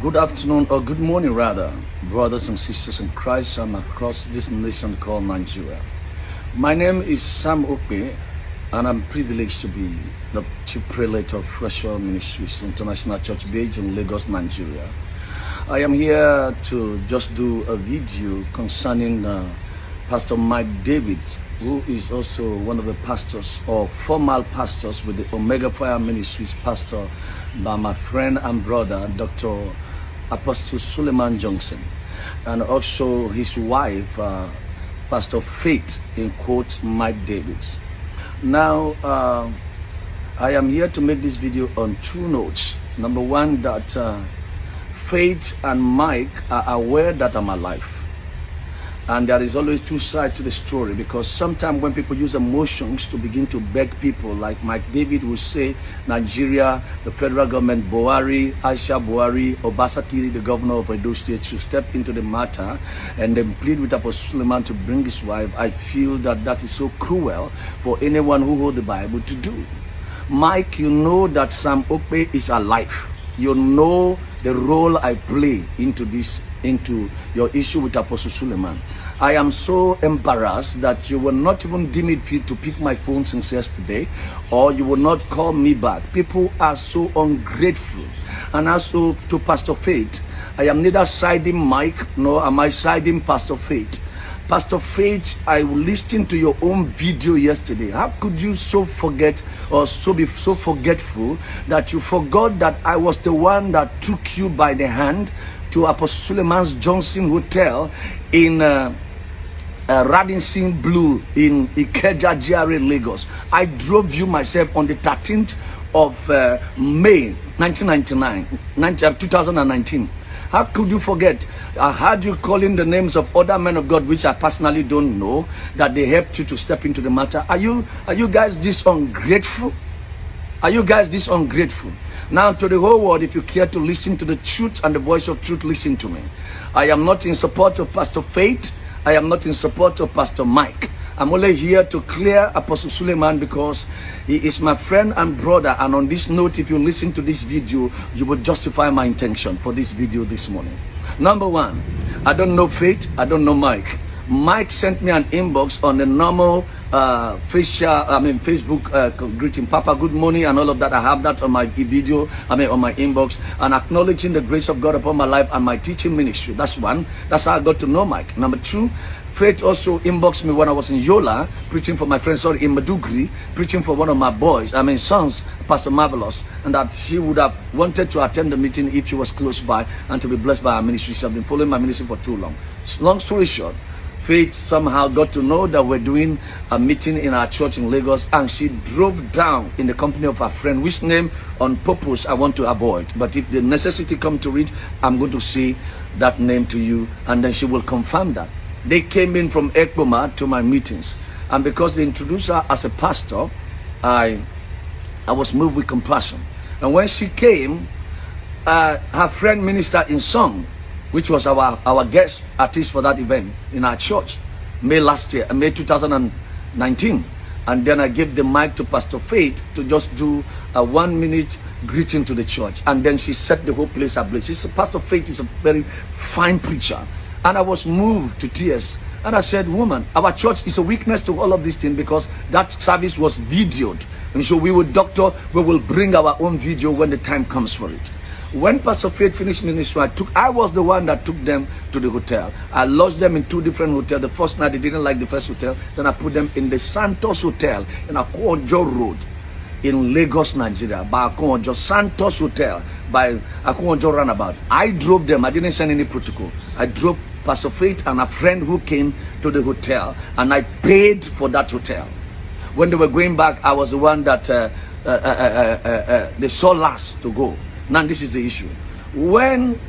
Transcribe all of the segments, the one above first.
Good afternoon, or good morning rather, brothers and sisters in Christ and across this nation called Nigeria. My name is Psalm Okpe, and I'm privileged to be the Chief Prelate of Freshwell Ministries International Church based in Lagos, Nigeria. I am here to just do a video concerning Pastor Mike David, who is also one of the pastors or formal pastors with the Omega Fire Ministries, pastor by my friend and brother, Dr. Apostle Johnson, and also his wife, Pastor Faith, in quote, Mike David. Now, I am here to make this video on two notes. Number one, that Faith and Mike are aware that I'm alive. And there is always two sides to the story, because sometimes when people use emotions to begin to beg people, like Mike David will say, Nigeria, the federal government, Buhari, Aisha Buhari, Obasaki, the governor of Edo State, should step into the matter and then plead with Apostle Suleman to bring his wife. I feel that that is so cruel for anyone who holds the Bible to do. Mike, you know that Psalm Okpe is alive. You know the role I play into your issue with Apostle Suleman. I am so embarrassed that you will not even deem it fit to pick my phone since yesterday, or you will not call me back. People are so ungrateful. And as to Pastor Faith, I am neither siding Mike nor am I siding Pastor Faith. Pastor Faith, I listened to your own video yesterday. How could you so forget or be so forgetful that you forgot that I was the one that took you by the hand to Apostle Suleman's Johnson Hotel in Radisson Blue in Ikeja, GRA, Lagos. I drove you myself on the 13th of May 2019. How could you forget? I heard you calling the names of other men of God, which I personally don't know, that they helped you to step into the matter. Are you guys this ungrateful? Are you guys this ungrateful? Now, to the whole world, if you care to listen to the truth and the voice of truth, listen to me. I am not in support of Pastor Faith. I am not in support of Pastor Mike. I'm only here to clear Apostle Suleman because he is my friend and brother. And on this note, if you listen to this video, you will justify my intention for this video this morning. Number one, I don't know Faith. I don't know Mike. Mike sent me an inbox on the normal Facebook greeting, Papa, good morning, and all of that. I have that on my video, on my inbox, and acknowledging the grace of God upon my life and my teaching ministry. That's one. That's how I got to know Mike. Number two, Faith also inboxed me when I was in Yola, preaching for my friend, in Madugri, preaching for one of my sons, Pastor Marvelous, and that she would have wanted to attend the meeting if she was close by and to be blessed by our ministry. She has been following my ministry for too long. Long story short, Faith somehow got to know that we're doing a meeting in our church in Lagos, and she drove down in the company of her friend, which name on purpose I want to avoid. But if the necessity comes to it, I'm going to say that name to you, and then she will confirm that. They came in from Ekboma to my meetings, and because they introduced her as a pastor, I was moved with compassion. And when she came, her friend ministered in song, which was our guest artist for that event in our church, May 2019. And then I gave the mic to Pastor Faith to just do a 1-minute greeting to the church. And then she set the whole place ablaze. Pastor Faith is a very fine preacher. And I was moved to tears. And I said, woman, our church is a weakness to all of these things because that service was videoed. And so we will bring our own video when the time comes for it. When Pastor Faith finished ministry, I was the one that took them to the hotel. I lodged them in 2 different hotels. The first night they didn't like the first hotel. Then I put them in the Santos Hotel in Akonjo Road in Lagos, Nigeria, by Akonjo Santos Hotel by Akonjo Roundabout. I drove them. I didn't send any protocol. I drove Pastor Faith and a friend who came to the hotel, and I paid for that hotel. When they were going back, I was the one that they saw last to go. Now this is the issue. When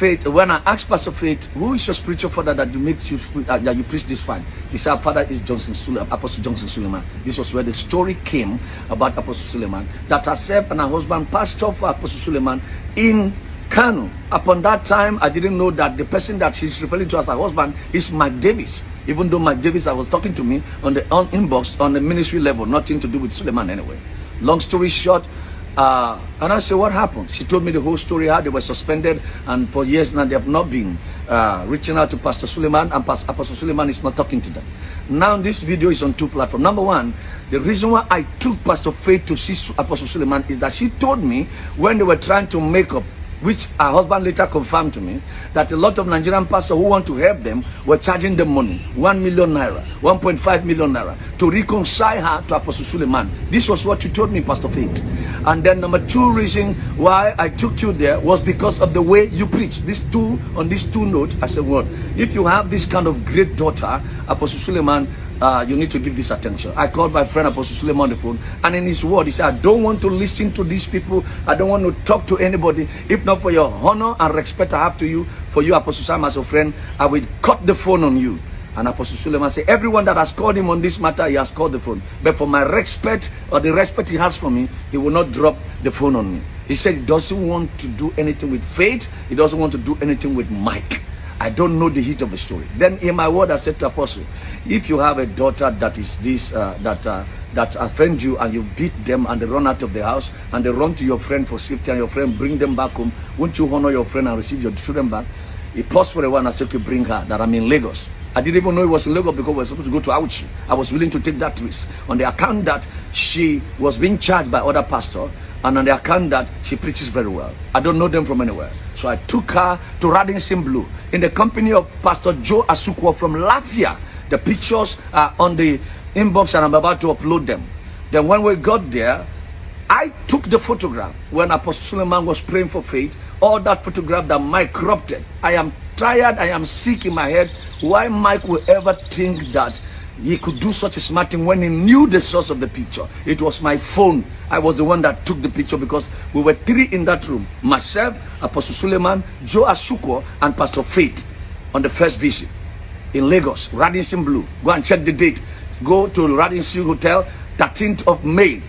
I asked Pastor Faith, who is your spiritual father that you preach this fine? He said, our father is Apostle Johnson Suleman. This was where the story came about Apostle Suleman, that herself and her husband pastor for Apostle Suleman in Kano. Upon that time, I didn't know that the person that she's referring to as her husband is Mike Davis. Even though Mike Davis was talking to me on inbox on the ministry level, nothing to do with Suleman anyway. Long story short, And I said, what happened? She told me the whole story, how they were suspended, and for years now they have not been reaching out to Pastor Suleman, and Apostle Suleman is not talking to them. Now this video is on two platforms. Number one, the reason why I took Pastor Faith to see Apostle Suleman is that she told me when they were trying to make up, which her husband later confirmed to me, that a lot of Nigerian pastors who want to help them were charging them money, 1 million naira, 1.5 million naira, to reconcile her to Apostle Suleman. This was what you told me, Pastor Faith. And then number two reason why I took you there was because of the way you preach. On these two notes, I said, well, if you have this kind of great daughter, Apostle Suleman, you need to give this attention. I called my friend Apostle Suleman on the phone, and in his word, he said, I don't want to listen to these people. I don't want to talk to anybody. If not for your honor and respect I have to you, for you, Apostle Sam, as a friend, I will cut the phone on you. And Apostle Suleman said, everyone that has called him on this matter, he has called the phone. But for my respect, or the respect he has for me, he will not drop the phone on me. He said he doesn't want to do anything with Faith. He doesn't want to do anything with Mike. I don't know the heat of the story. Then in my word, I said to Apostle, if you have a daughter that is this, that offend you, and you beat them and they run out of the house and they run to your friend for safety, and your friend bring them back home, won't you honor your friend and receive your children back? He paused for a while and I said, okay, bring her, that I'm in Lagos. I didn't even know it was in Lagos because we were supposed to go to Auchi. I was willing to take that risk on the account that she was being charged by other pastors, and on the account that she preaches very well. I don't know them from anywhere. So I took her to Radisson Blue in the company of Pastor Joe Asukwo from Lafia. The pictures are on the inbox and I'm about to upload them. Then when we got there, I took the photograph when Apostle Suleman was praying for Faith. All that photograph that Mike corrupted. I am tired, I am sick in my head. Why Mike will ever think that he could do such a smart thing when he knew the source of the picture? It was my phone. I was the one that took the picture because we were three in that room. Myself, Apostle Suleman, Joe Asukwo, and Pastor Faith on the first visit in Lagos, Radisson Blue. Go and check the date. Go to Radisson Hotel, 13th of May,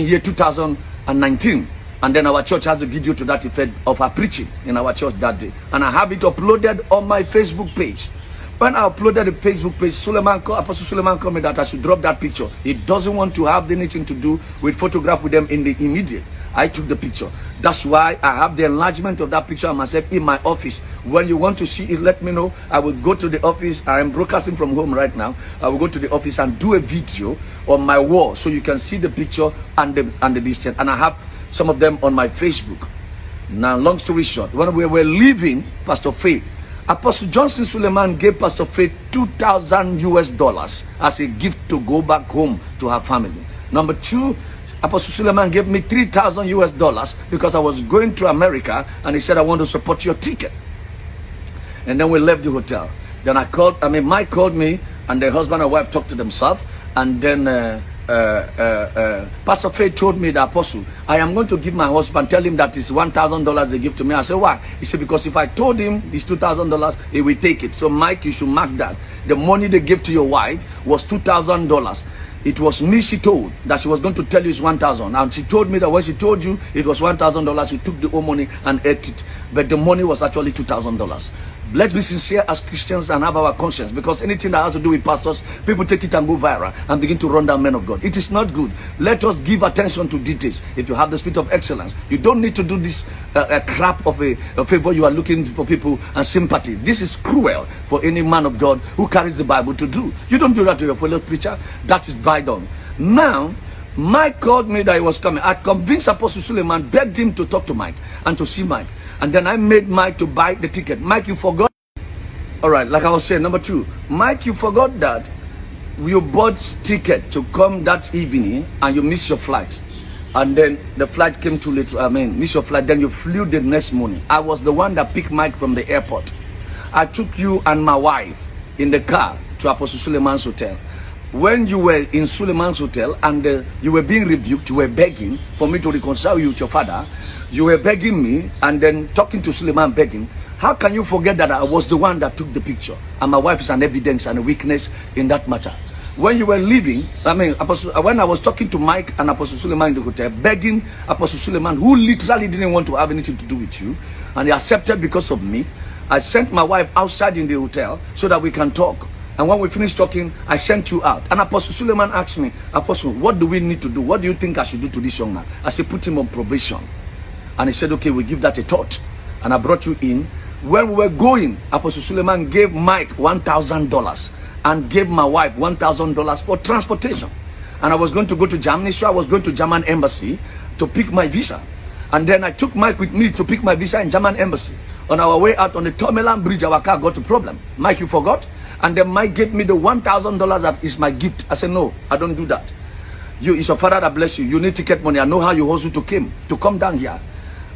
year 2019. And then our church has a video to that effect of her preaching in our church that day. And I have it uploaded on my Facebook page. When I uploaded the Facebook page, Apostle Suleman told me that I should drop that picture. He doesn't want to have anything to do with photograph with them in the immediate. I took the picture. That's why I have the enlargement of that picture of myself in my office. When you want to see it, let me know. I will go to the office. I am broadcasting from home right now. I will go to the office and do a video on my wall so you can see the picture and the distance. And I have some of them on my Facebook. Now, long story short, when we were leaving Pastor Faith, Apostle Johnson Suleman gave Pastor Faith $2,000 as a gift to go back home to her family. Number two, Apostle Suleman gave me $3,000 because I was going to America, and he said, I want to support your ticket. And then we left the hotel. Then Mike called me, and the husband and wife talked to themselves, and then Pastor Faith told me, the apostle, I am going to give my husband, tell him that it's $1,000 they give to me. I said, why? He said, because if I told him it's $2,000, he will take it. So Mike, you should mark that. The money they gave to your wife was $2,000. It was me she told that she was going to tell you it's 1,000. And she told me that when she told you it was $1,000, you took the whole money and ate it. But the money was actually $2,000. Let's be sincere as Christians and have our conscience, because anything that has to do with pastors, people take it and go viral and begin to run down men of God. It is not good. Let us give attention to details. If you have the spirit of excellence, you don't need to do this crap of a favor. You are looking for people and sympathy. This is cruel for any man of God who carries the Bible to do. You don't do that to your fellow preacher. That is bygone. Now, Mike called me that he was coming. I convinced Apostle Suleman, begged him to talk to Mike and to see Mike. And then I made Mike to buy the ticket. Mike, you forgot. All right, like I was saying, number two, Mike, you forgot that you bought ticket to come that evening and you missed your flight. And then the flight came too late. Missed your flight. Then you flew the next morning. I was the one that picked Mike from the airport. I took you and my wife in the car to Apostle Suleman's hotel. When you were in Suleman's hotel and you were being rebuked, you were begging for me to reconcile you with your father. You were begging me and then talking to Suleman begging. How can you forget that I was the one that took the picture? And my wife is an evidence and a witness in that matter. When you were leaving, when I was talking to Mike and Apostle Suleman in the hotel, begging Apostle Suleman, who literally didn't want to have anything to do with you, and he accepted because of me, I sent my wife outside in the hotel so that we can talk. And when we finished talking, I sent you out. And Apostle Suleman asked me, Apostle, what do we need to do? What do you think I should do to this young man? I said, put him on probation. And he said, okay, we give that a thought. And I brought you in. When we were going, Apostle Suleman gave Mike $1,000 and gave my wife $1,000 for transportation. And I was going to go to Germany, so I was going to German embassy to pick my visa. And then I took Mike with me to pick my visa in German embassy. On our way out on the terminated bridge, our car got a problem. Mike, you forgot? And then Mike gave me the $1,000 that is my gift. I said, no, I don't do that. It's your father that bless you. You need ticket money. I know how you hustle to come down here.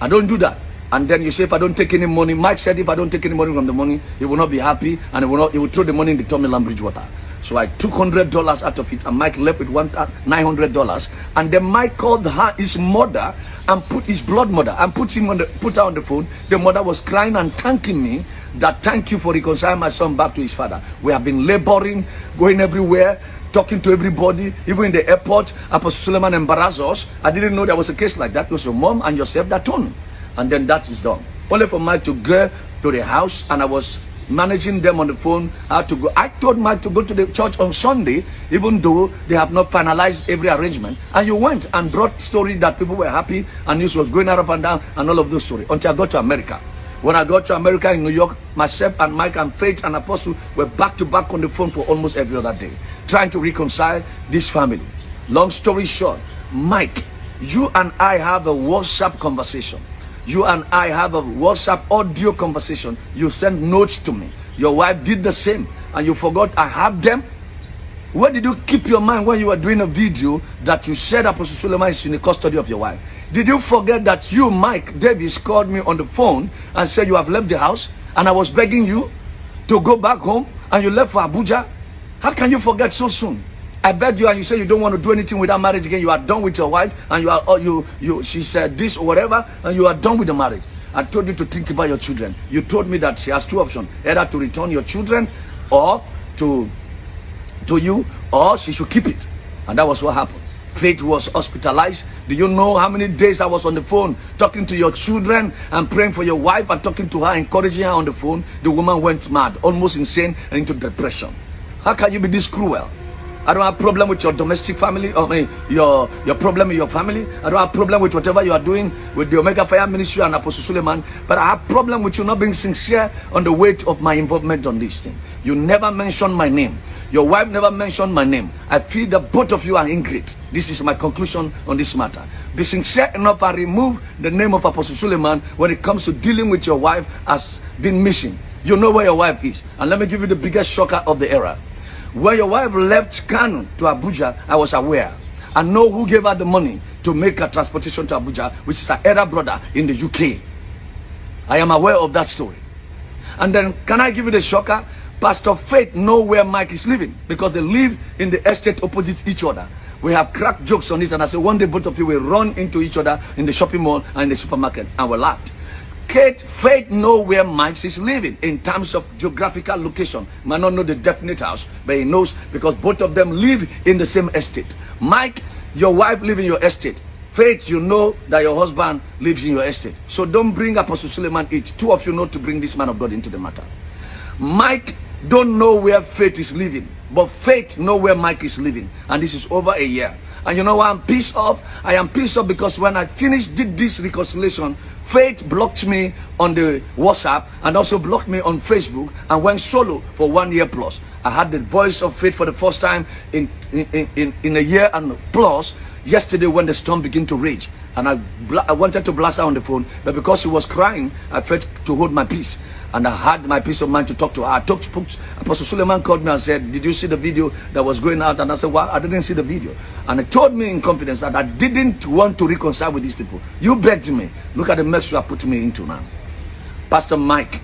I don't do that. And then you say, if I don't take any money, Mike said, if I don't take any money from the money, he will not be happy, and he will throw the money in the terminated bridge water. So I took $100 out of it, and Mike left with $900. And then Mike called his mother and put his blood mother and put her on the phone. The mother was crying and thanking me that thank you for reconciling my son back to his father. We have been laboring, going everywhere, talking to everybody, even in the airport. Apostle Suleman embarrassed us. I didn't know there was a case like that. It was your mom and yourself that told me. And then that is done. Only for Mike to go to the house, and I was managing them on the phone how to go. I told Mike to go to the church on Sunday, even though they have not finalized every arrangement. And you went and brought story that people were happy, and news was going up and down, and all of those stories until I got to America. When I got to America in New York, myself and Mike and Faith and Apostle were back to back on the phone for almost every other day, trying to reconcile this family. Long story short, Mike, you and I have a WhatsApp conversation. You and I have a WhatsApp audio conversation. You send notes to me. Your wife did the same, and you forgot I have them. Where did you keep your mind when you were doing a video that you said Apostle Suleman is in the custody of your wife? Did you forget that you, Mike Davis, called me on the phone and said you have left the house, and I was begging you to go back home, and you left for Abuja? How can you forget so soon? I begged you, and you said you don't want to do anything without marriage again. You are done with your wife, and she said this or whatever, and you are done with the marriage. I told you to think about your children. You told me that she has two options: either to return your children, or to you, or she should keep it. And that was what happened. Faith was hospitalized. Do you know how many days I was on the phone talking to your children and praying for your wife and talking to her, encouraging her on the phone? The woman went mad, almost insane, and into depression. How can you be this cruel? I don't have problem with your domestic family, your problem with your family. I don't have problem with whatever you are doing with the Omega Fire Ministry and Apostle Suleman. But I have problem with you not being sincere on the weight of my involvement on this thing. You never mentioned my name. Your wife never mentioned my name. I feel that both of you are ingrate. This is my conclusion on this matter. Be sincere enough and remove the name of Apostle Suleman when it comes to dealing with your wife as being missing. You know where your wife is. And let me give you the biggest shocker of the era. When your wife left Kano to Abuja, I was aware. I know who gave her the money to make her transportation to Abuja, which is her elder brother in the UK. I am aware of that story. And then, can I give you the shocker? Pastor Faith know where Mike is living, because they live in the estate opposite each other. We have cracked jokes on it, and I said one day both of you will run into each other in the shopping mall and in the supermarket, and we laughed. Faith know where Mike is living in terms of geographical location. Might not know the definite house, but he knows because both of them live in the same estate. Mike, your wife lives in your estate. Faith, you know that your husband lives in your estate. So don't bring Apostle Suleman each. Two of you know to bring this man of God into the matter. Mike don't know where Faith is living, but Faith know where Mike is living, and this is over a year. And you know why I'm pissed off? I am pissed off because when I did this reconciliation, Faith blocked me on the WhatsApp and also blocked me on Facebook and went solo for 1 year plus. I had the voice of Faith for the first time in a year and plus yesterday when the storm began to rage. And I wanted to blast her on the phone, but because she was crying, I felt to hold my peace. And I had my peace of mind to talk to her. Apostle Suleman called me and said, did you see the video that was going out? And I said, well, I didn't see the video. And he told me in confidence that I didn't want to reconcile with these people. You begged me. Look at the mess you are putting me into now. Pastor Mike,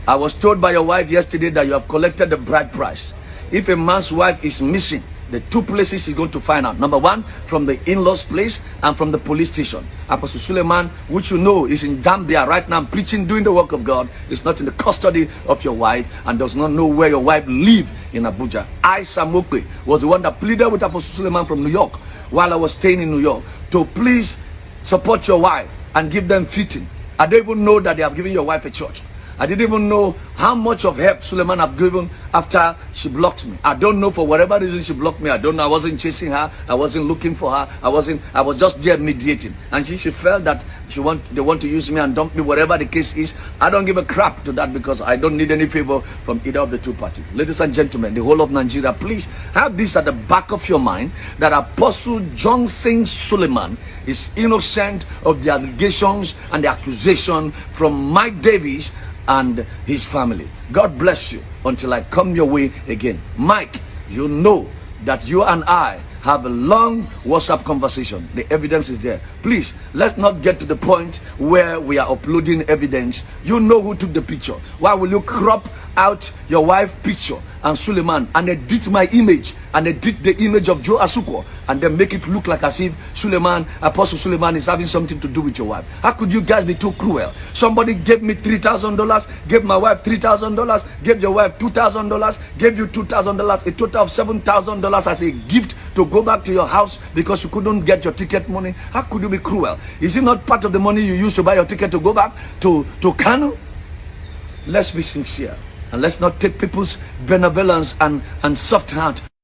I was told by your wife yesterday that you have collected the bride price. If a man's wife is missing, the two places he's going to find out. Number one, from the in-laws place and from the police station. Apostle Suleman, which you know is in Zambia right now preaching, doing the work of God, is not in the custody of your wife and does not know where your wife lives in Abuja. I, Psalm Okpe, was the one that pleaded with Apostle Suleman from New York while I was staying in New York to please support your wife and give them fitting. I don't even know that they have given your wife a church. I didn't even know how much of help Suleman have given after she blocked me. I don't know, for whatever reason she blocked me. I don't know. I wasn't chasing her. I wasn't looking for her. I was just there mediating. And she felt that they want to use me and dump me, whatever the case is. I don't give a crap to that, because I don't need any favor from either of the two parties. Ladies and gentlemen, the whole of Nigeria, please have this at the back of your mind, that Apostle Johnson Suleman is innocent of the allegations and the accusation from Mike Davis and his family. God bless you until I come your way again. Mike, you know that you and I have a long WhatsApp conversation. The evidence is there. Please, let's not get to the point where we are uploading evidence. You know who took the picture. Why will you crop out your wife's picture and Suleman and edit my image and edit the image of Joe Asuko and then make it look like as if Apostle Suleman is having something to do with your wife? How could you guys be too cruel? Somebody gave me $3,000, gave my wife $3,000, gave your wife $2,000, gave you $2,000, a total of $7,000 as a gift to go back to your house because you couldn't get your ticket money. How could you be cruel? Is it not part of the money you used to buy your ticket to go back to Kano? Let's be sincere, and let's not take people's benevolence and soft heart